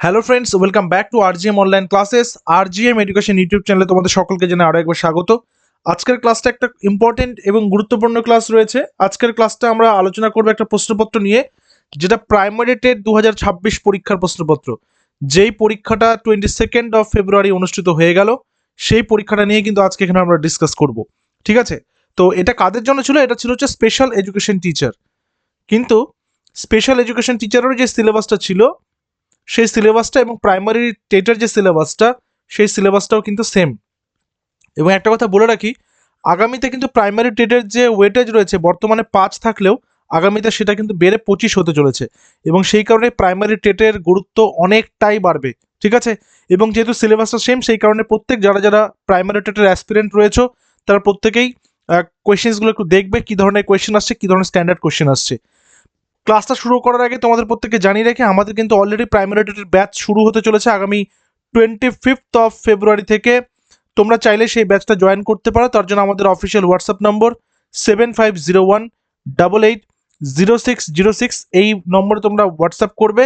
Hello friends, welcome back to RGM online classes. RGM education YouTube চ্যানেলে তোমাদের সকলকে জানাই আরো একবার স্বাগত। আজকের ক্লাসটা একটা ইম্পর্টেন্ট এবং গুরুত্বপূর্ণ ক্লাস রয়েছে। আজকের ক্লাসটা আমরা আলোচনা করবো একটা প্রশ্নপত্র নিয়ে, যেটা প্রাইমারি টেট 2026 পরীক্ষার প্রশ্নপত্র। যেই পরীক্ষাটা 22 ফেব্রুয়ারি অনুষ্ঠিত হয়ে গেল, সেই পরীক্ষাটা নিয়ে কিন্তু আজকে এখানে আমরা ডিসকাস করব। ঠিক আছে, তো এটা কাদের জন্য ছিল? এটা ছিল হচ্ছে স্পেশাল এডুকেশন টিচার। কিন্তু স্পেশাল এডুকেশন টিচারেরও যে সিলেবাসটা ছিল, সেই সিলেবাসটা এবং প্রাইমারি টেটের যে সিলেবাসটা, সেই সিলেবাসটাও কিন্তু সেম। এবং একটা কথা বলে রাখি, আগামীতে কিন্তু প্রাইমারি টেটের যে ওয়েটেজ রয়েছে বর্তমানে 5 থাকলেও আগামীতে সেটা কিন্তু বেড়ে 25 হতে চলেছে, এবং সেই কারণে প্রাইমারি টেটের গুরুত্ব অনেকটাই বাড়বে। ঠিক আছে, এবং যেহেতু সিলেবাসটা সেম, সেই কারণে প্রত্যেক যারা যারা প্রাইমারি টেটের অ্যাসপিরেন্ট রয়েছে তারা প্রত্যেকেই কোয়েশ্চেন্সগুলো একটু দেখবে, কী ধরনের কোয়েশ্চেন আসছে, কী ধরনের স্ট্যান্ডার্ড কোয়েশ্চেন আসছে। ক্লাসটা শুরু করার আগে তোমাদের প্রত্যেককে জানিয়ে রেখে, আমাদের কিন্তু অলরেডি প্রাইমারি টেটের ব্যাচ শুরু হতে চলেছে আগামী 25 ফেব্রুয়ারি থেকে। তোমরা চাইলে সেই ব্যাচটা জয়েন করতে পারো। তার জন্য আমাদের অফিসিয়াল হোয়াটসঅ্যাপ নম্বর 7501880606, এই নম্বরে তোমরা হোয়াটসঅ্যাপ করবে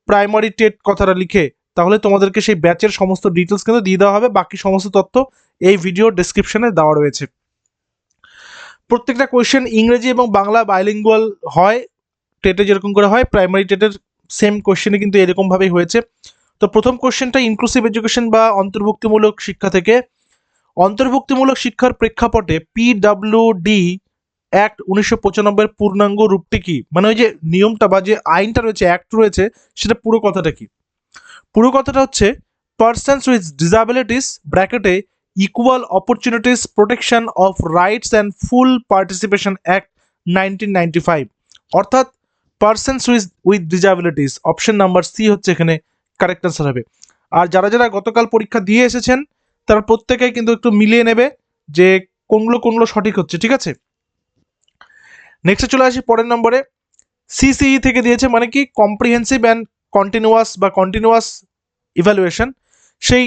প্রাইমারি টেট কথাটা লিখে। তাহলে তোমাদেরকে সেই ব্যাচের সমস্ত ডিটেলস কিন্তু দিয়ে দেওয়া হবে। বাকি সমস্ত তথ্য এই ভিডিও ডেসক্রিপশনে দেওয়া রয়েছে। প্রত্যেকটা কোয়েশ্চেন ইংরেজি এবং বাংলা বাইলিঙ্গুয়াল হয়, টেটে যেরকম করে হয় প্রাইমারি টেটের সেম কোশ্চেনে কিন্তু এরকমভাবেই হয়েছে। তো প্রথম কোশ্চেনটা ইনক্লুসিভ এডুকেশন বা অন্তর্ভুক্তিমূলক শিক্ষা থেকে। অন্তর্ভুক্তিমূলক শিক্ষার প্রেক্ষাপটে পিডব্লিউডি অ্যাক্ট 1995 পূর্ণাঙ্গ রূপটি কি? মানে ওই যে নিয়মটা বা যে আইনটা রয়েছে, অ্যাক্ট রয়েছে, সেটা পুরো কথাটা কি? পুরো কথাটা হচ্ছে পার্সনস উইথ ডিসাবিলিটিস ব্র্যাকেটে equal opportunities protection of rights and full participation act 1995। অর্থাৎ persons with disabilities, option number C হচ্ছে এখানে কারেক্ট আনসার হবে। আর যারা যারা গতকাল পরীক্ষা দিয়ে এসেছেন তারা প্রত্যেকেই কিন্তু একটু মিলিয়ে নেবে যে কোনগুলো কোনগুলো সঠিক হচ্ছে। ঠিক আছে, নেক্সটে চলে আসি পরের নম্বরে। সিসিই থেকে দিয়েছে, মানে কি কম্প্রিহেন্সিভ অ্যান্ড কন্টিনিউয়াস ইভ্যালুয়েশন। সেই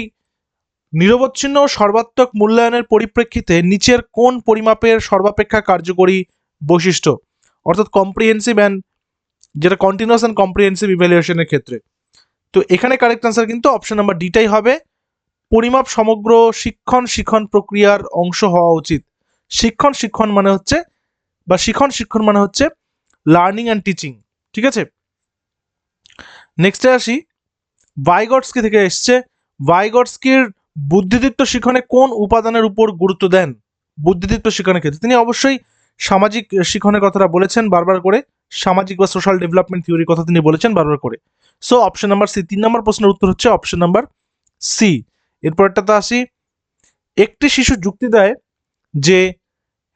নিরবচ্ছিন্ন ও সর্বাত্মক মূল্যায়নের পরিপ্রেক্ষিতে নিচের কোন পরিমাপের সর্বাপেক্ষা কার্যকরী বৈশিষ্ট্য? অর্থাৎ কম্প্রিহেন্সিভ অ্যান্ড, যেটা কন্টিনিউয়াস অ্যান্ড কম্প্রিহেন্সিভ ইভ্যালুয়েশনের ক্ষেত্রে। তো এখানে কারেক্ট আনসার কিন্তু অপশন নাম্বার ডিটাই হবে। পরিমাপ সমগ্র শিক্ষণ প্রক্রিয়ার অংশ হওয়া উচিত। শিক্ষণ মানে হচ্ছে, বা শিক্ষণ মানে হচ্ছে লার্নিং অ্যান্ড টিচিং। ঠিক আছে, নেক্সটে আসি। ভাইগটস্কি থেকে এসছে, ভাইগটস্কির বুদ্ধিদীপ্ত শিক্ষণে কোন উপাদানের উপর গুরুত্ব দেন? বুদ্ধিদীপ্ত শিক্ষণের ক্ষেত্রে তিনি অবশ্যই সামাজিক শিক্ষণের কথাটা বলেছেন বারবার করে, সামাজিক বা সোশ্যাল ডেভেলপমেন্ট থিওরির কথা তিনি বলেছেন বারবার করে। সো অপশন নাম্বার সি, 3 নম্বর প্রশ্নের উত্তর হচ্ছে অপশন নাম্বার সি। এরপরটাতে আসি। একটি শিশু যুক্তি দেয় যে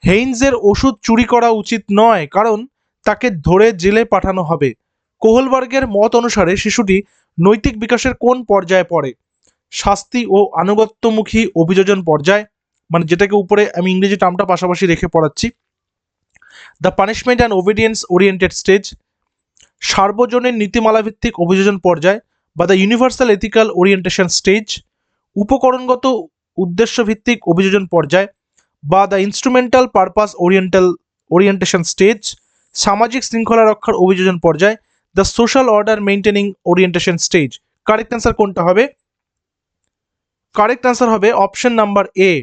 হেইনজের ওষুধ চুরি করা উচিত নয়, কারণ তাকে ধরে জেলে পাঠানো হবে। কোহলবার্গের মত অনুসারে শিশুটি নৈতিক বিকাশের কোন পর্যায়ে পড়ে? শাস্তি ও আনুগত্যমুখী অভিযোজন পর্যায়, মানে যেটাকে উপরে আমি ইংরেজি টার্মটা পাশাপাশি রেখে পড়াচ্ছি। The punishment and obedience oriented stage, সার্বজনীন নীতিমালা ভিত্তিক অভিযোজন পর্যায় বা the universal ethical orientation stage, উপকরণগত উদ্দেশ্য ভিত্তিক অভিযোজন পর্যায় বা the instrumental purpose orientation stage, সামাজিক শৃঙ্খলা রক্ষার অভিযোজন পর্যায়, the social order maintaining orientation stage. Correct answer কোনটা হবে? কারেক্ট অ্যান্সার হবে option number A.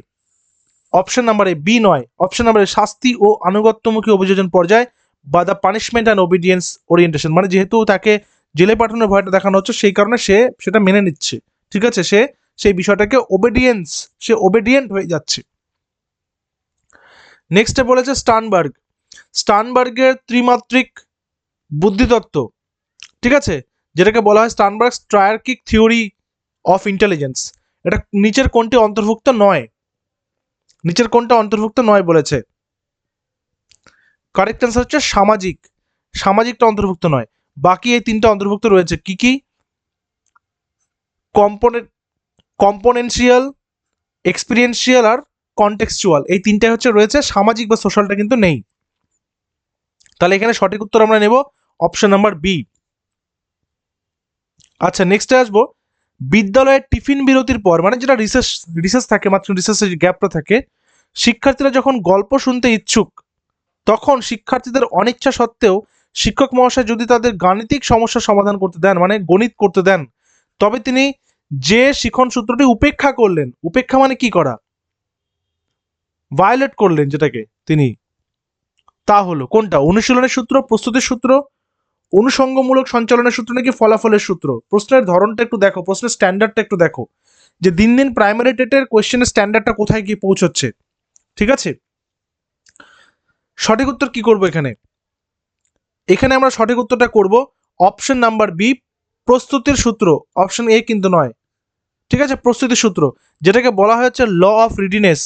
Option number A, B নয়। অপশন নাম্বার এ, শাস্তি ও আনুগত্যমুখী অভিযোজন পর্যায় বা the punishment and obedience orientation. মানে যেহেতু তাকে জেলে পাঠানোর ভয়টা দেখানো হচ্ছে, সেই কারণে সে সেটা মেনে নিচ্ছে। ঠিক আছে, সে সেই বিষয়টাকে সে ওবেডিয়েন্ট হয়ে যাচ্ছে। নেক্সটে বলেছে স্টার্নবার্গের ত্রিমাত্রিক বুদ্ধিতত্ত্ব। ঠিক আছে, যেটাকে বলা হয় স্টার্নবার্গ ট্রায়ার্কিক থিওরি অফ ইন্টেলিজেন্স। এটা নিচের কোনটি অন্তর্ভুক্ত নয়? নিচের কোনটা অন্তর্ভুক্ত নয় বলেছে? কারেক্ট অ্যান্সার হচ্ছে সামাজিকটা অন্তর্ভুক্ত নয়। বাকি এই তিনটা অন্তর্ভুক্ত রয়েছে। কি কি? কম্পোনেনশিয়াল, এক্সপিরিয়েন্সিয়াল আর কনটেক্সচুয়াল, এই তিনটাই হচ্ছে রয়েছে। সামাজিক বা সোশ্যালটা কিন্তু নেই। তাহলে এখানে সঠিক উত্তর আমরা নেব অপশন নাম্বার বি। আচ্ছা, নেক্সটে আসবো। বিদ্যালয়ের টিফিন বিরতির পর, মানে যেটা রিসেস থাকে, মাত্র রিসেসের গ্যাপটা থাকে, শিক্ষার্থীরা যখন গল্প শুনতে ইচ্ছুক, তখন শিক্ষার্থীদের অনিচ্ছা সত্ত্বেও শিক্ষক মহাশয় যদি তাদের গাণিতিক সমস্যা সমাধান করতে দেন, মানে গণিত করতে দেন, তবে তিনি যে শিখন সূত্রটি উপেক্ষা করলেন, উপেক্ষা মানে কি করা, ভায়োলেট করলেন যেটাকে তিনি, তা হলো কোনটা? অনুশীলনের সূত্র, প্রস্তুতির সূত্র, অনুষঙ্গমূলক সঞ্চালনের সূত্র নাকি ফলাফলের সূত্র? প্রশ্নের ধরনটা একটু দেখো, প্রশ্নের স্ট্যান্ডার্ডটা একটু দেখো, যে দিন দিন প্রাইমারি টেটের কোয়েশ্চেনের স্ট্যান্ডার্ডটা কোথায় গিয়ে পৌঁছচ্ছে। ঠিক আছে, সঠিক উত্তর কি করব এখানে? এখানে আমরা সঠিক উত্তরটা করব অপশন নাম্বার বি, প্রস্তুতির সূত্র। অপশন এ কিন্তু নয়। ঠিক আছে, প্রস্তুতির সূত্র, যেটাকে বলা হয়েছে ল অফ রিডিনেস,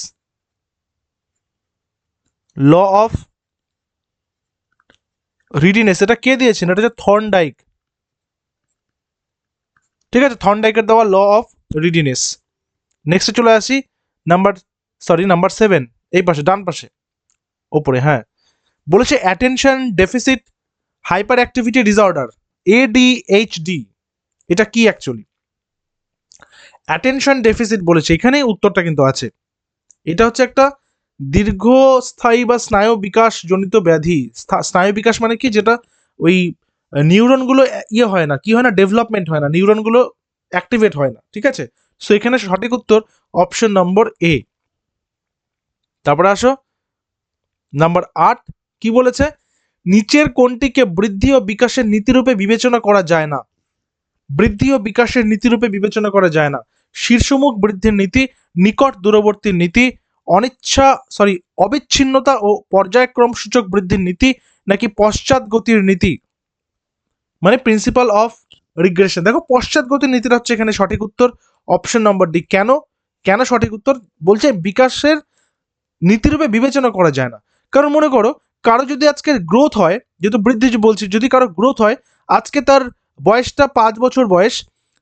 ল অফ রিডিনেস। এটা কে দিয়েছেন? এটা হচ্ছে থর্নডাইক। ঠিক আছে, থর্নডাইকের দেওয়া ল অফ রিডিনেস। নেক্সটে চলে আসি নাম্বার 7, এই পাশে, ডান পাশে, ওপরে। হ্যাঁ, বলেছে attention deficit hyper activity disorder, ADHD, এটা কি অ্যাকচুয়ালি? অ্যাটেনশন ডেফিসিট বলেছে, এখানেই উত্তরটা কিন্তু আছে। এটা হচ্ছে একটা দীর্ঘস্থায়ী বা স্নায়ু বিকাশ জনিত ব্যাধি। স্নায়ু বিকাশ মানে কি? যেটা ওই নিউরনগুলো ইয়ে হয় না, কি হয় না, ডেভেলপমেন্ট হয় না, নিউরনগুলো অ্যাক্টিভেট হয় না। ঠিক আছে, সো এখানে সঠিক উত্তর অপশন নম্বর এ। তারপরে আসো নাম্বার 8, কি বলেছে? নিচের কোনটিকে বৃদ্ধি ও বিকাশের নীতিরূপে বিবেচনা করা যায় না? বৃদ্ধি ও বিকাশের নীতিরূপে বিবেচনা করা যায় না। শীর্ষমুখ বৃদ্ধির নীতি, নিকট দূরবর্তী নীতি, অবিচ্ছিন্নতা ও পর্যায়ক্রম সূচক বৃদ্ধির নীতি, নাকি পশ্চাৎ গতির নীতি, মানে প্রিন্সিপাল অফ রিগ্রেশন। দেখো, পশ্চাৎ গতির নীতিটা হচ্ছে এখানে সঠিক উত্তর, অপশন নম্বর ডি। কেন? কেন সঠিক উত্তর? বলছে বিকাশের নীতিরূপে বিবেচনা করা যায় না। কারণ মনে করো, কারো যদি আজকে গ্রোথ হয়, যেহেতু বৃদ্ধি বলছি, যদি কারো গ্রোথ হয়, আজকে তার বয়সটা 5 বছর বয়স,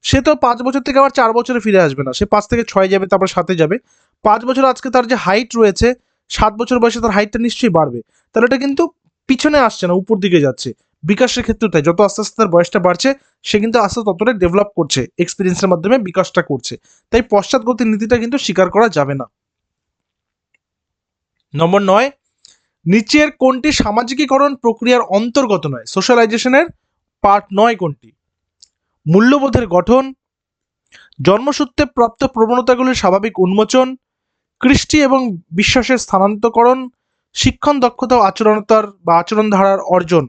সে তো 5 বছর থেকে আবার 4 বছরে ফিরে আসবে না, সে 5 থেকে 6 যাবে, তারপর 7-এ যাবে। 5 বছর আজকে তার যে হাইট রয়েছে, 7 বছর বয়সে তার হাইটটা নিশ্চয়ই বাড়বে। তাহলে এটা কিন্তু পিছনে আসছে না, উপর দিকে যাচ্ছে। বিকাশের ক্ষেত্রে তাই, যত আস্তে আস্তে তার বয়সটা বাড়ছে, সে কিন্তু আস্তে ততটাই ডেভেলপ করছে, এক্সপিরিয়েন্সের মাধ্যমে বিকাশটা করছে। তাই পশ্চাৎগতির নীতিটা কিন্তু স্বীকার করা যাবে না। নম্বর 9, নিচের কোনটি সামাজিকীকরণ প্রক্রিয়ার অন্তর্গত নয়? সোশ্যালাইজেশনের পার্ট নয় কোনটি? মূল্যবোধের গঠন, জন্মসূত্রে প্রাপ্ত প্রবণতাগুলির স্বাভাবিক উন্মোচন, কৃষ্টি এবং বিশ্বাসের স্থানান্তরকরণ, শিক্ষণ দক্ষতা ও আচরণতার বা আচরণ ধারার অর্জন।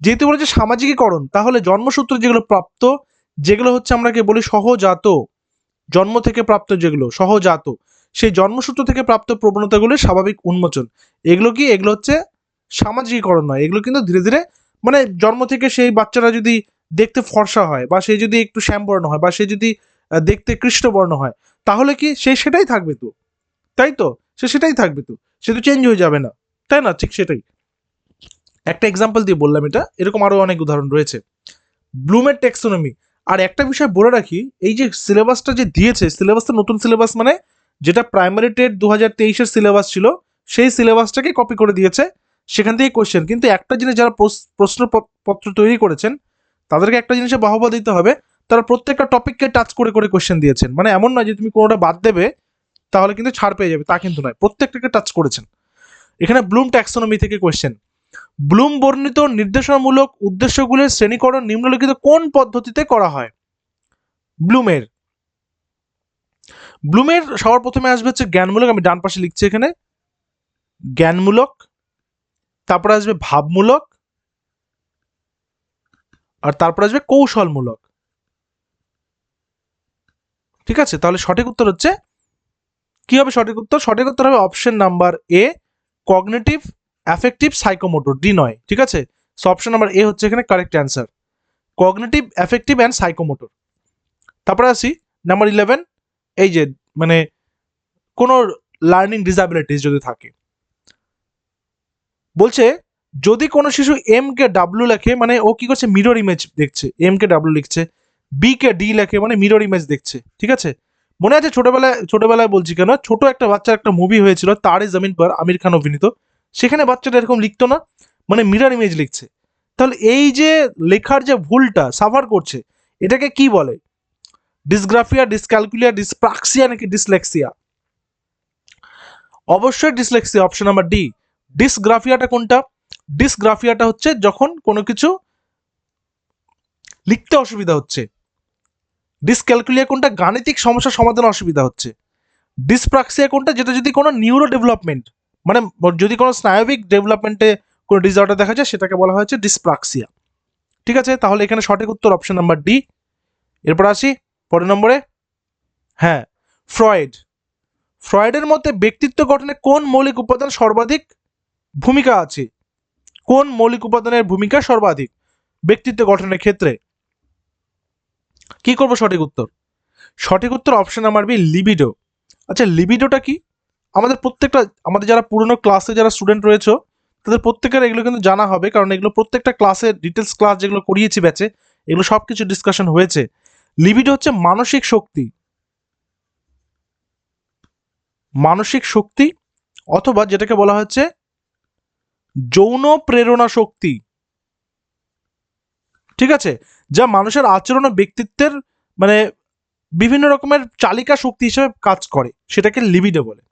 যেহেতু বলেছে সামাজিকীকরণ, তাহলে জন্মসূত্রে যেগুলো প্রাপ্ত, যেগুলো হচ্ছে আমরাকে বলি সহজাত, জন্ম থেকে প্রাপ্ত যেগুলো সহজাত, সেই জন্মসূত্র থেকে প্রাপ্ত প্রবণতাগুলির স্বাভাবিক উন্মোচন, এগুলো কি? এগুলো হচ্ছে সামাজিকীকরণ নয়। এগুলো কিন্তু ধীরে ধীরে, মানে জন্ম থেকে সেই বাচ্চারা যদি দেখতে ফর্সা হয়, বা সে যদি একটু শ্যামবর্ণ হয়, বা সে যদি দেখতে কৃষ্ণবর্ণ হয়, তাহলে কি সে সেটাই থাকবে তো, তাই তো? সে সেটাই থাকবে তো, সে তো চেঞ্জ হয়ে যাবে না, তাই না? ঠিক সেটাই। একটা এক্সাম্পল দিয়ে বললাম এটা, এরকম আরো অনেক উদাহরণ রয়েছে। ব্লুমের টেক্সোনমি। আর একটা বিষয় বলে রাখি, এই যে সিলেবাসটা যে দিয়েছে, সিলেবাসটা নতুন সিলেবাস, মানে যেটা প্রাইমারি টেট 2023-এর সিলেবাস ছিল, সেই সিলেবাসটাকে কপি করে দিয়েছে, সেখান থেকে কোয়েশ্চেন। কিন্তু একটা জিনিস, যারা প্রশ্নপত্র তৈরি করেছেন, তাদেরকে একটা জিনিসে বাহবা দিতে হবে, তারা প্রত্যেকটা টপিককে টাচ করে করে কোয়েশ্চেন দিয়েছেন। মানে এমন নয় যে তুমি কোনোটা বাদ দেবে তাহলে কিন্তু ছাড় পেয়ে যাবে, তা কিন্তু নয়, প্রত্যেকটাকে টাচ করেছেন। এখানে ব্লুম ট্যাক্সোনমি থেকে কোয়েশ্চেন, ব্লুম বর্ণিত নির্দেশনামূলক উদ্দেশ্যগুলির শ্রেণীকরণ নিম্নলিখিত কোন পদ্ধতিতে করা হয়? ব্লুমের ব্লুমের সবার প্রথমে আসবে হচ্ছে জ্ঞানমূলক, আমি ডান পাশে লিখছি এখানে, জ্ঞানমূলক, তারপরে আসবে ভাবমূলক, আর তারপরে আসবে কৌশলমূলক। ঠিক আছে, তাহলে সঠিক উত্তর হচ্ছে, কি হবে সঠিক উত্তর? সঠিক উত্তর হবে অপশন নাম্বার এ, কগনিটিভ, অ্যাফেক্টিভ, সাইকোমোটর, ডি নয়। ঠিক আছে, সো অপশন নাম্বার এ হচ্ছে এখানে correct answer, cognitive, affective and psychomotor. তারপরে আসি নাম্বার 11, এই যে মানে কোনো লার্নিং ডিসএবিলিটিস যদি থাকে, বলছে যদি কোনো শিশু এম কে ডাব্লিউ লেখে, মানে ও কি করছে? মিরর ইমেজ দেখছে, এম কে ডাব্লিউ লিখছে, বি কে ডি লেখে, মানে মিরর ইমেজ দেখছে। ঠিক আছে, মনে আছে ছোটবেলায় বলছি কেন, ছোট একটা বাচ্চার একটা মুভি হয়েছিল তারে জমিন পর, আমির খান অভিনীত, সেখানে বাচ্চাটা এরকম লিখতো না, মানে মিরর ইমেজ লিখছে। তাহলে এই যে লেখার যে ভুলটা সাফার করছে, এটাকে কি বলে? ডিসগ্রাফিয়া, ডিসক্যালকুলিয়া, ডিসপ্রাক্সিয়া, নাকি ডিসলেক্সিয়া? অবশ্যই ডিসলেক্সিয়া, অপশন নাম্বার ডি। ডিসগ্রাফিয়াটা কোনটা? ডিসগ্রাফিয়াটা হচ্ছে যখন কোনো কিছু লিখতে অসুবিধা হচ্ছে, ডিসক্যালকুলিয়া কোনটা? গাণিতিক সমস্যার সমাধানে অসুবিধা হচ্ছে। ডিসপ্রাক্সিয়া কোনটা? যেটা যদি কোনো নিউরো ডেভেলপমেন্ট, মানে যদি কোনো স্নায়বিক ডেভেলপমেন্টে কোনো ডিসঅর্ডার দেখা যায় সেটাকে বলা হয়েছে ডিসপ্রাক্সিয়া। ঠিক আছে, তাহলে এখানে সঠিক উত্তর অপশন নাম্বার ডি। এরপর আসি পরের নম্বরে। হ্যাঁ, ফ্রয়েড। ফ্রয়েডের মতে ব্যক্তিত্ব গঠনে কোন মৌলিক উপাদান সর্বাধিক ভূমিকা আছে? কোন মৌলিক উপাদানের ভূমিকা সর্বাধিক ব্যক্তিত্ব গঠনের ক্ষেত্রে? কি করবো সঠিক উত্তর? সঠিক উত্তর অপশন নাম্বার বি, লিবিডো। আচ্ছা, লিবিডোটা কি? আমাদের যারা পুরনো ক্লাসে যারা স্টুডেন্ট রয়েছে তাদের প্রত্যেকের এগুলো কিন্তু জানা হবে, কারণ এগুলো প্রত্যেকটা ক্লাসে ডিটেলস ক্লাস যেগুলো করিয়েছি ব্যাচে, এগুলো সব কিছু ডিসকাশন হয়েছে। লিবিডো হচ্ছে মানসিক শক্তি, মানসিক শক্তি, অথবা যেটাকে বলা হচ্ছে যৌন প্রেরণা শক্তি। ঠিক আছে, যা মানুষের আচরণ ও ব্যক্তিত্বের মানে বিভিন্ন রকমের চালিকা শক্তি হিসেবে কাজ করে, সেটাকে লিবিডো বলে।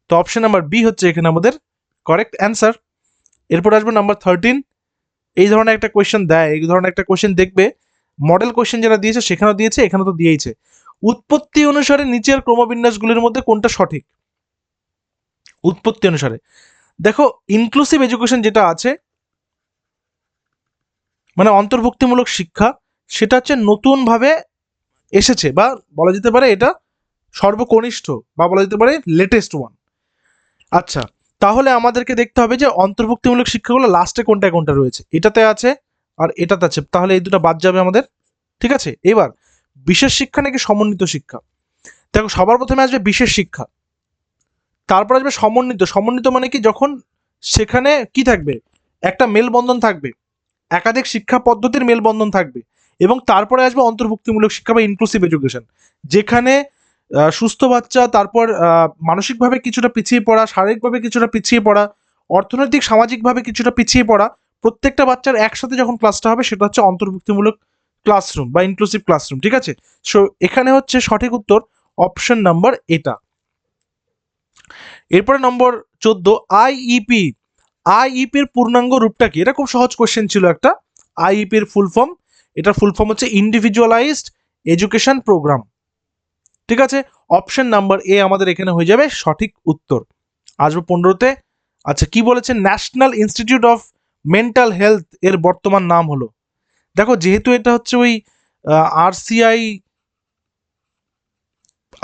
তো অপশন নাম্বার বি হচ্ছে এখানে আমাদের কারেক্ট অ্যান্সার। এরপর আসবে নাম্বার 13। এই ধরনের একটা কোয়েশ্চেন দেয়, এই ধরনের একটা কোয়েশ্চেন দেখবে, মডেল কোয়েশ্চেন যেটা দিয়েছে সেখানেও দিয়েছে, এখানে তো দিয়েইছে। উৎপত্তি অনুসারে নিচের ক্রমবিন্যাসগুলির মধ্যে কোনটা সঠিক? উৎপত্তি অনুসারে দেখো, ইনক্লুসিভ এডুকেশন যেটা আছে, মানে অন্তর্ভুক্তিমূলক শিক্ষা, সেটা হচ্ছে নতুনভাবে এসেছে, বা বলা যেতে পারে এটা সর্বকনিষ্ঠ, বা বলা যেতে পারে লেটেস্ট ওয়ান। আচ্ছা, তাহলে আমাদেরকে দেখতে হবে যে অন্তর্ভুক্তিমূলক শিক্ষাগুলো লাস্টে কোনটা কোনটা রয়েছে। এটাতে আছে আর এটাতে আছে, তাহলে এই দুটো বাদ যাবে আমাদের। ঠিক আছে, এবার বিশেষ শিক্ষা নাকি সমন্বিত শিক্ষা? দেখো, সবার প্রথমে আসবে বিশেষ শিক্ষা, তারপর আসবে সমন্বিত। সমন্বিত মানে কি? যখন সেখানে কি থাকবে, একটা মেলবন্ধন থাকবে, একাধিক শিক্ষা পদ্ধতির মেলবন্ধন থাকবে, এবং তারপরে আসবে অন্তর্ভুক্তিমূলক শিক্ষা বা ইনক্লুসিভ এডুকেশন, যেখানে সুস্থ বাচ্চা, তারপর মানসিকভাবে কিছুটা পিছিয়ে পড়া, শারীরিকভাবে কিছুটা পিছিয়ে পড়া, অর্থনৈতিক সামাজিকভাবে কিছুটা পিছিয়ে পড়া, প্রত্যেকটা বাচ্চার একসাথে যখন ক্লাসটা হবে সেটা হচ্ছে অন্তর্ভুক্তিমূলক ক্লাসরুম বা ইনক্লুসিভ ক্লাসরুম। ঠিক আছে, সো এখানে হচ্ছে সঠিক উত্তর অপশন নাম্বার এটা। এরপরে নম্বর 14, আইইপি। আইইপির পূর্ণাঙ্গ রূপটা কি? এটা খুব সহজ কোশ্চেন ছিল একটা। আইইপির ফুল ফর্ম, এটার ফুল ফর্ম হচ্ছে ইন্ডিভিজুয়ালাইজড এডুকেশন প্রোগ্রাম। ঠিক আছে, অপশন নাম্বার এ আমাদের এখানে হয়ে যাবে সঠিক উত্তর। আসবো 15তে। আচ্ছা, কি বলেছে? National institute of mental health এর বর্তমান নাম হলো। দেখো, যেহেতু এটা হচ্ছে ওই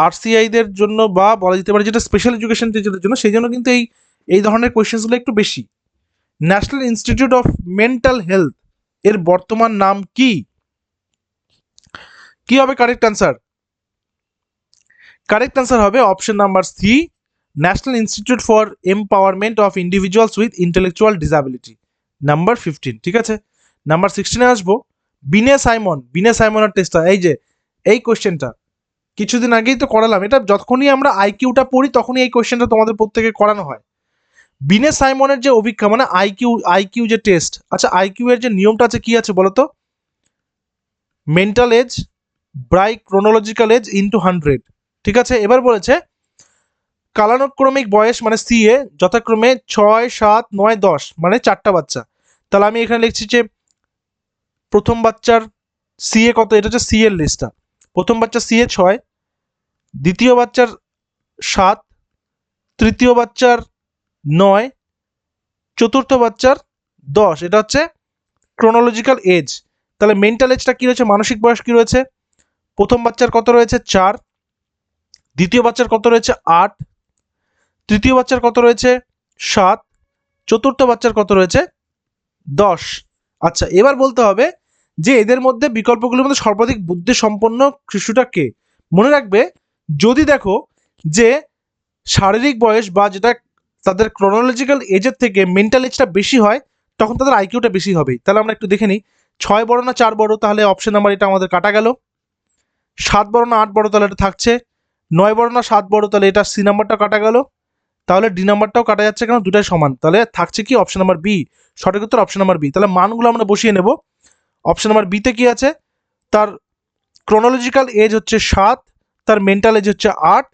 আরসিআইদের জন্য, বা বলা যেতে পারে যেটা স্পেশাল এডুকেশন টিচারদের জন্য, সেই জন্য কিন্তু এই ধরনের কোয়েশ্চেন্সগুলো একটু বেশি। National institute of mental health এর বর্তমান নাম কি? কি হবে কারেক্ট অ্যান্সার? কারেক্ট অ্যান্সার হবে option number C, national institute for empowerment of individuals with intellectual disability, number 15। ঠিক আছে, নাম্বার 16-এ আসবো। বিনে সাইমন, বিনে সাইমনের টেস্টটা, এই যে এই কোয়েশ্চেনটা কিছুদিন আগেই তো করালাম। এটা যখনই আমরা আইকিউটা পড়ি তখনই এই কোয়েশ্চেনটা তোমাদের প্রত্যেকে করানো হয়। বিনে সাইমনের যে অভিজ্ঞতা, মানে আইকিউ যে টেস্ট, আচ্ছা আইকিউ এর যে নিয়মটা আছে কি আছে বলো তো? Mental age by chronological age into 100। ঠিক আছে, এবার বলেছে কালানুক্রমিক বয়স মানে সিএ যথাক্রমে 6, 7, 9, 10, মানে 4টা বাচ্চা। তাহলে আমি এখানে লিখছি যে প্রথম বাচ্চার সিএ কত, এটা হচ্ছে সি এর লিস্টটা। প্রথম বাচ্চা সিএ 6, দ্বিতীয় বাচ্চার 7, তৃতীয় বাচ্চার 9, চতুর্থ বাচ্চার 10। এটা হচ্ছে ক্রোনোলজিক্যাল এজ। তাহলে মেন্টাল এজটা কি রয়েছে, মানসিক বয়স কি রয়েছে? প্রথম বাচ্চার কত রয়েছে? 4, দ্বিতীয় বাচ্চার কত রয়েছে? 8, তৃতীয় বাচ্চার কত রয়েছে? 7, চতুর্থ বাচ্চার কত রয়েছে? 10। আচ্ছা, এবার বলতে হবে যে এদের মধ্যে বিকল্পগুলোর মধ্যে সর্বাধিক বুদ্ধি সম্পন্ন শিশুটা কে? মনে রাখবে, যদি দেখো যে শারীরিক বয়স বা যেটা তাদের ক্রোনোলজিক্যাল এজের থেকে মেন্টাল এজটা বেশি হয়, তখন তাদের আইকিউটা বেশি হবেই। তাহলে আমরা একটু দেখে নিই, 6 বড় না 4 বড়? তাহলে অপশন নাম্বার এটা আমাদের কাটা গেল। 7 বড় না 8 বড়? তাহলে এটা থাকছে। 9 বড় না 7 বড়? তাহলে এটা সি নাম্বারটাও কাটা গেল। তাহলে ডি নাম্বারটাও কাটা যাচ্ছে, কেন? দুটাই সমান। তাহলে থাকছে কি? Option number B. সঠিক উত্তর অপশন নাম্বার বি। তাহলে মানগুলো আমরা বসিয়ে নেব। অপশন নাম্বার বিতে কি আছে? তার ক্রোনোলজিক্যাল এজ হচ্ছে 7, তার মেন্টাল এজ হচ্ছে 8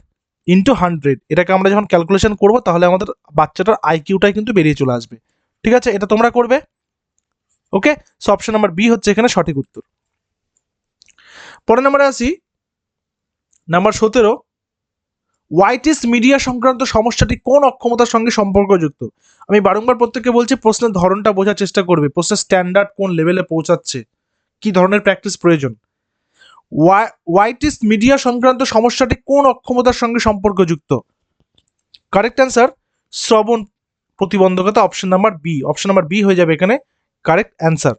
ইন্টু 100। এটাকে আমরা যখন ক্যালকুলেশন করব তাহলে আমাদের বাচ্চাটার আইকিউটাই কিন্তু বেরিয়ে চলে আসবে। ঠিক আছে, এটা তোমরা করবে। ওকে, সো অপশন নাম্বার বি হচ্ছে এখানে সঠিক উত্তর। পরের নম্বরে আসি, নাম্বার 17, হোয়াইটিস মিডিয়া সংক্রান্ত সমস্যাটি কোন অক্ষমতার সঙ্গে সম্পর্কযুক্ত? আমি বারংবার প্রত্যেককে বলছি প্রশ্নের ধরনটা বোঝার চেষ্টা করবে, প্রশ্নের স্ট্যান্ডার্ড কোন লেভেলে পৌঁছাচ্ছে, কি ধরনের প্র্যাকটিস প্রয়োজন। হোয়াইটিস মিডিয়া সংক্রান্ত সমস্যাটি কোন অক্ষমতার সঙ্গে সম্পর্কযুক্ত? কারেক্ট অ্যান্সার শ্রবণ প্রতিবন্ধকতা, option number B. Option number B হয়ে যাবে এখানে কারেক্ট অ্যান্সার।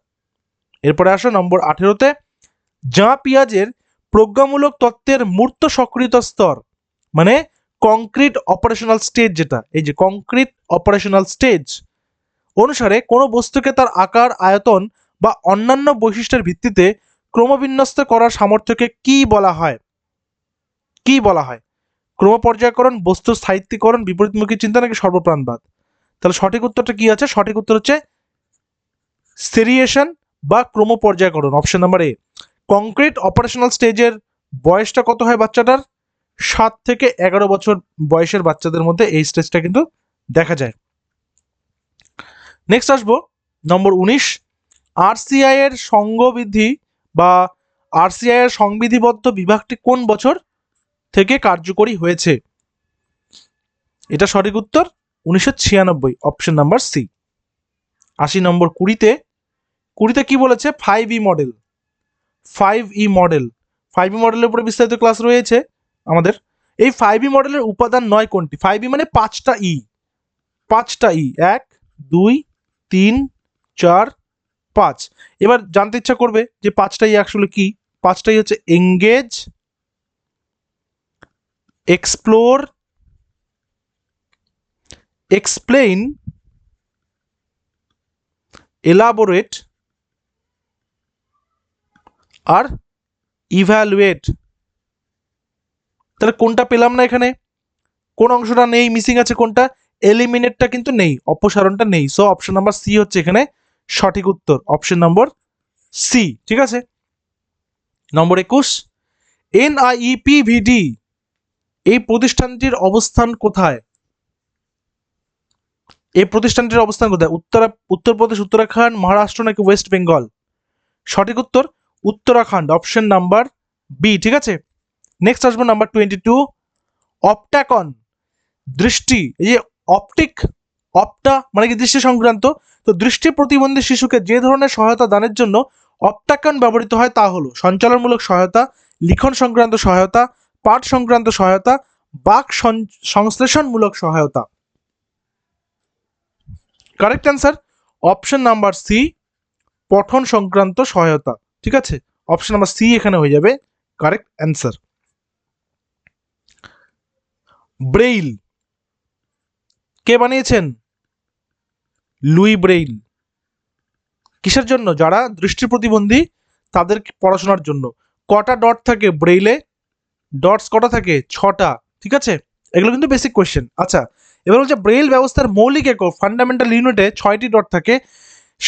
এরপরে আসো নম্বর 18তে, জাঁ পিয়াজের প্রজ্ঞামূলক তত্ত্বের মূর্ত সক্রিয়তা স্তর, মানে কংক্রিট অপারেশনাল স্টেজ, যেটা এই যে কংক্রিট অপারেশনাল স্টেজ অনুসারে কোনো বস্তুকে তার আকার, আয়তন বা অন্যান্য বৈশিষ্ট্যের ভিত্তিতে ক্রমবিন্যস্ত করার সামর্থ্যকে কি বলা হয়? কি বলা হয়? ক্রমপর্যায়করণ, বস্তুর স্থায়িত্বীকরণ, বিপরীতমুখী চিন্তা নাকি সর্বপ্রাণবাদ? তাহলে সঠিক উত্তরটা কি আছে? সঠিক উত্তর হচ্ছে সেরিয়েশন বা ক্রমপর্যায়করণ, option number A. Concrete operational স্টেজের বয়সটা কত হয় বাচ্চাটার? 7 থেকে 11 বছর বয়সের বাচ্চাদের মধ্যে এই স্টেজটা কিন্তু দেখা যায়। নেক্সট আসবো নম্বর 19, আরসিআই এর সংবিধি বা আরসিআই এর সংবিধিবদ্ধ বিভাগটি কোন বছর থেকে কার্যকরী হয়েছে? এটা সঠিক উত্তর 1996, অপশন নাম্বার সি। 80 নম্বর 20তে কি বলেছে? 5E model. 5E model, 5E মডেলের উপরে বিস্তারিত ক্লাস রয়েছে আমাদের। এই 5E মডেলের উপাদান 9 কোনটি? 5E মানে 5টা ই, 5টা ই, 1 2 3 4 5। এবার জানতে ইচ্ছা করবে যে 5টা ই আসলে কি? 5টাই হচ্ছে এঙ্গেজ, এক্সপ্লোর, এক্সপ্লেইন, এলাবোরেট আর ইভ্যালুয়েট। তাহলে কোনটা পেলাম না এখানে? কোন অংশটা নেই, মিসিং আছে কোনটা? এলিমিনেটটা কিন্তু নেই, অপসারণটা নেই। সো অপশন নাম্বার সি হচ্ছে এখানে সঠিক উত্তর, অপশন নম্বর সি। ঠিক আছে। নম্বর 21, NIEPVD এই প্রতিষ্ঠানটির অবস্থান কোথায়? এই প্রতিষ্ঠানটির অবস্থান কোথায়? উত্তরপ্রদেশ, উত্তরাখণ্ড, মহারাষ্ট্র নাকি ওয়েস্ট বেঙ্গল? সঠিক উত্তর উত্তরাখণ্ড, অপশন নাম্বার বি। ঠিক আছে। নেক্সট আসবো নাম্বার 22, অপটাকন দৃষ্টি, এই যে অপটিক, অপটা মানে কি দৃষ্টি সংক্রান্ত, তো দৃষ্টি প্রতিবন্ধী শিশুকে যে ধরনের সহায়তা দানের জন্য অপটাকন ব্যবহৃত হয় তা হলো সঞ্চালনমূলক সহায়তা, লিখন সংক্রান্ত সহায়তা, পাঠ সংক্রান্ত সহায়তা, বাক সংশ্লেষণমূলক সহায়তা। Correct answer option number C, পঠন সংক্রান্ত সহায়তা। ঠিক আছে, অপশন নাম্বার সি এখানে হয়ে যাবে কারেক্ট অ্যান্সার। ব্রেইল কে বানিয়েছেন? Luis Braille. কিসের জন্য? যারা দৃষ্টি প্রতিবন্ধী তাদের পড়াশোনার জন্য। কটা ডট থাকে ব্রেইলে? ডটস কটা থাকে? 6টা। ঠিক আছে, এগুলো কিন্তু বেসিক কোয়েশ্চেন। আচ্ছা, এবার হচ্ছে ব্রেইল ব্যবস্থার মৌলিক একক ফান্ডামেন্টাল ইউনিটে 6টি ডট থাকে,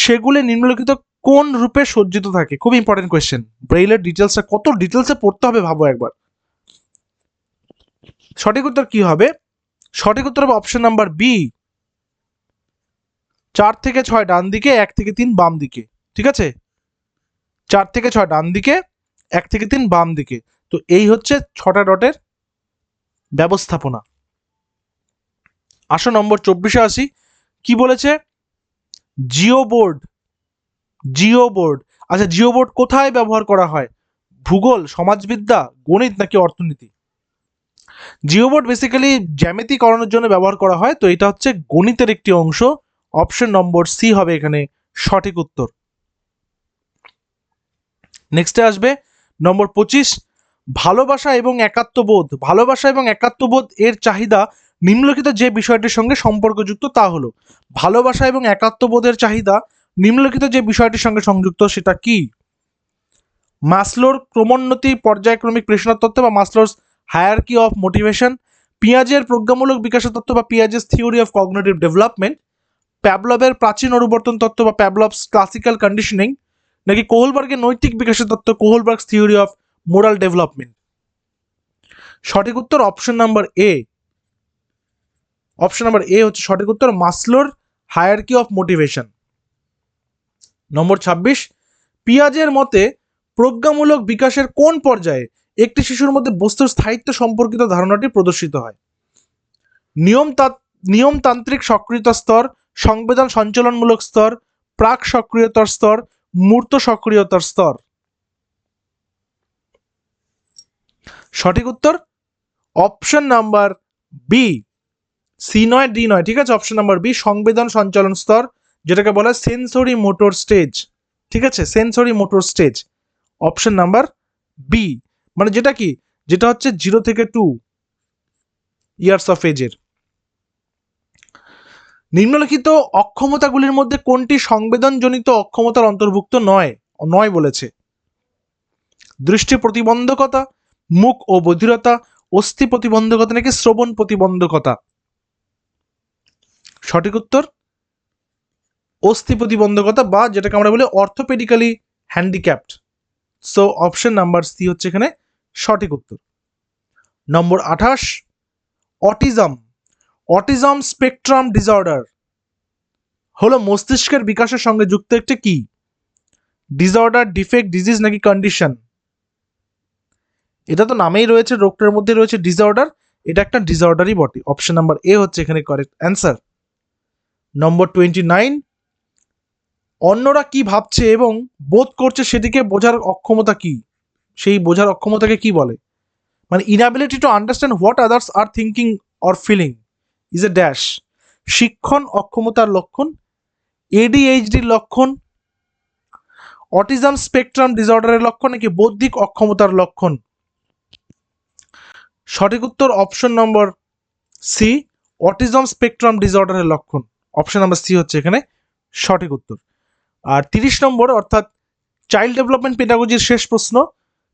সেগুলি নিম্নলিখিত কোন রূপে সজ্জিত থাকে? খুব ইম্পর্টেন্ট কোয়েশ্চেন। ব্রেইলের ডিটেলসটা কত ডিটেলসে পড়তে হবে ভাবো একবার। সঠিক উত্তর কি হবে? সঠিক উত্তর হবে অপশন নাম্বার বি, 4 থেকে 6 ডান দিকে, 1 থেকে 3 বাম দিকে। ঠিক আছে, 4 থেকে 6 ডান দিকে, 1 থেকে 3 বাম দিকে। তো এই হচ্ছে 6টা ডটের ব্যবস্থাপনা। আসো নম্বর 24-এ আসি। কি বলেছে? জিও বোর্ড। জিও বোর্ড, আচ্ছা জিও বোর্ড কোথায় ব্যবহার করা হয়? ভূগোল, সমাজবিদ্যা, গণিত নাকি অর্থনীতি? জিও বোর্ড বেসিক্যালি জ্যামিতি করানোর জন্য ব্যবহার করা হয়, তো এটা হচ্ছে গণিতের একটি অংশ। অপশন নম্বর সি হবে এখানে সঠিক উত্তর। নেক্সটে আসবে নম্বর 25, ভালোবাসা এবং একাত্মবোধ। ভালোবাসা এবং একাত্মবোধ এর চাহিদা নিম্নলিখিত যে বিষয়টির সঙ্গে সম্পর্কযুক্ত তা হলো। ভালোবাসা এবং একাত্মবোধের চাহিদা নিম্নলিখিত যে বিষয়টির সঙ্গে সংযুক্ত সেটা কি? মাসলোর ক্রমোন্নতি পর্যায়ক্রমিক প্রেষণার তত্ত্ব বা মাসলোর হায়ারার্কি অফ মোটিভেশন, পিয়াজের প্রজ্ঞামূলক বিকাশের তত্ত্ব বা পিয়াজেস থিওরি অফ কগনিটিভ ডেভেলপমেন্ট, প্যাভলভের প্রাচীন অনুবর্তন তত্ত্ব বা প্যাভলভস ক্লাসিক্যাল কন্ডিশনিং, নাকি কোহলবার্গের নৈতিক বিকাশের তত্ত্ব কোহলবার্গস থিওরি অফ মোরাল ডেভেলপমেন্ট? সঠিক উত্তর option number A. Option number এ হচ্ছে সঠিক উত্তর, মাসলোর হায়ারার্কি অফ মোটিভেশন। নম্বর 26, পিয়াজের মতে প্রজ্ঞামূলক বিকাশের কোন পর্যায়ে একটি শিশুর মধ্যে বস্তুর স্থায়িত্ব সম্পর্কিত ধারণাটি প্রদর্শিত হয়? নিয়মতান্ত্রিক সক্রিয়তা স্তর, সংবেদন সঞ্চালনমূলক স্তর, প্রাক সক্রিয়তার স্তর, মূর্ত সক্রিয়তার স্তর। সঠিক উত্তর অপশন নাম্বার বি, সি নয় ডি নয়, ঠিক আছে, অপশন নাম্বার বি সংবেদন সঞ্চালন স্তর, যেটাকে বলা হয় সেন্সরি মোটর স্টেজ, ঠিক আছে, sensory motor stage, option number B, মানে যেটা কি, যেটা হচ্ছে 0 থেকে 2 ইয়ার্স অফ এজের। নিম্নলিখিত অক্ষমতাগুলির মধ্যে কোনটি সংবেদনজনিত অক্ষমতার অন্তর্ভুক্ত নয় বলেছে? দৃষ্টি প্রতিবন্ধকতা, মুখ ও বধিরতা, অস্থি প্রতিবন্ধকতা নাকি শ্রবণ প্রতিবন্ধকতা? সঠিক উত্তর অস্থি প্রতিবন্ধকতা, বা যেটাকে আমরা বলি orthopaedically handicapped. So option number C হচ্ছে এখানে সঠিক উত্তর। নম্বর 28, অটিজম স্পেকট্রাম ডিসঅর্ডার হলো মস্তিষ্কের বিকাশের সঙ্গে যুক্ত একটি কি? ডিসঅর্ডার, ডিফেক্ট, ডিজিজ নাকি কন্ডিশন? এটা তো নামেই রয়েছে, রোগটার মধ্যে রয়েছে ডিসঅর্ডার, এটা একটা ডিসঅর্ডারই বটে। অপশন নাম্বার এ হচ্ছে এখানে কারেক্ট অ্যান্সার। নম্বর 29, অন্যরা কি ভাবছে এবং বোধ করছে সেটিকে বোঝার অক্ষমতা কি? সেই বোঝার অক্ষমতাকে কি বলে? মানে inability to understand what others are thinking or feeling is a dash. শিক্ষণ অক্ষমতার লক্ষণ, এডিএইচডির লক্ষণ, অটিজম স্পেকট্রাম ডিসঅর্ডারের লক্ষণ নাকি বৌদ্ধিক অক্ষমতার লক্ষণ? সঠিক উত্তর option number C, autism spectrum ডিসঅর্ডারের লক্ষণ। অপশন নাম্বার সি হচ্ছে এখানে সঠিক উত্তর। আর 30 নম্বর অর্থাৎ চাইল্ড ডেভেলপমেন্ট পেডাগজির শেষ প্রশ্ন,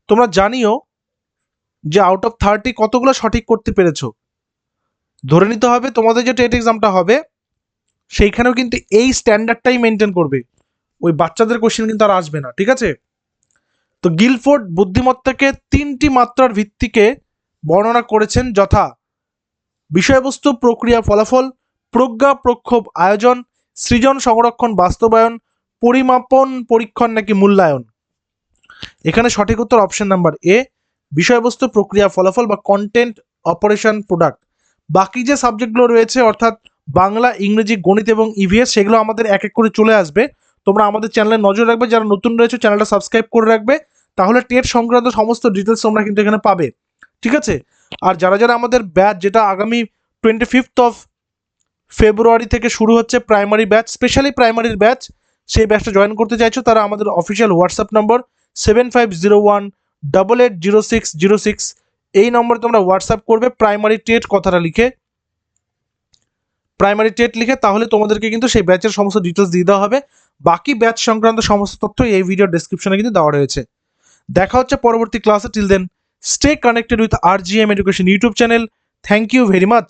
তোমরা জানিও যে আউট অফ 30 কতগুলো সঠিক করতে পেরেছো। ধরে নিতে হবে তোমাদের যে টেট এক্সামটা হবে সেইখানেও কিন্তু এই স্ট্যান্ডার্ডটাই মেনটেন করবে, ওই বাচ্চাদের কোশ্চেন কিন্তু আর আসবে না, ঠিক আছে? তো গিলফোর্ড বুদ্ধিমত্তাকে 3টি মাত্রার ভিত্তিকে বর্ণনা করেছেন, যথা বিষয়বস্তু, প্রক্রিয়া, ফলাফল, প্রজ্ঞা, প্রক্ষোভ, আয়োজন, সৃজন, সংরক্ষণ, বাস্তবায়ন, পরিমাপন, পরীক্ষণ নাকি মূল্যায়ন? এখানে সঠিক উত্তর অপশন নাম্বার এ, বিষয়বস্তু, প্রক্রিয়া, ফলাফল বা কন্টেন্ট, অপারেশন, প্রোডাক্ট। বাকি যে সাবজেক্টগুলো রয়েছে অর্থাৎ বাংলা, ইংরেজি, গণিত এবং ইভিএস, সেগুলো আমাদের এক এক করে চলে আসবে। তোমরা আমাদের চ্যানেলে নজর রাখবে, যারা নতুন রয়েছে চ্যানেলটা সাবস্ক্রাইব করে রাখবে, তাহলে টেট সংক্রান্ত সমস্ত ডিটেলস তোমরা কিন্তু এখানে পাবে, ঠিক আছে? আর যারা যারা আমাদের ব্যাচ, যেটা আগামী 25 ফেব্রুয়ারি থেকে শুরু হচ্ছে, প্রাইমারি ব্যাচ, স্পেশালি প্রাইমারির ব্যাচ, সেই ব্যাচটা জয়েন করতে চাইছো, তারা আমাদের অফিসিয়াল হোয়াটসঅ্যাপ নম্বর 7501880606, এই নম্বরে তোমরা হোয়াটসঅ্যাপ করবে প্রাইমারি টেট কথাটা লিখে, প্রাইমারি টেট লিখে, তাহলে তোমাদেরকে কিন্তু সেই ব্যাচের সমস্ত ডিটেলস দিয়ে দেওয়া হবে। বাকি ব্যাচ সংক্রান্ত সমস্ত তথ্য এই ভিডিও ডেসক্রিপশনে কিন্তু দেওয়া রয়েছে। দেখা হচ্ছে পরবর্তী ক্লাসে। Till then stay connected with RGM education YouTube channel. Thank you very much.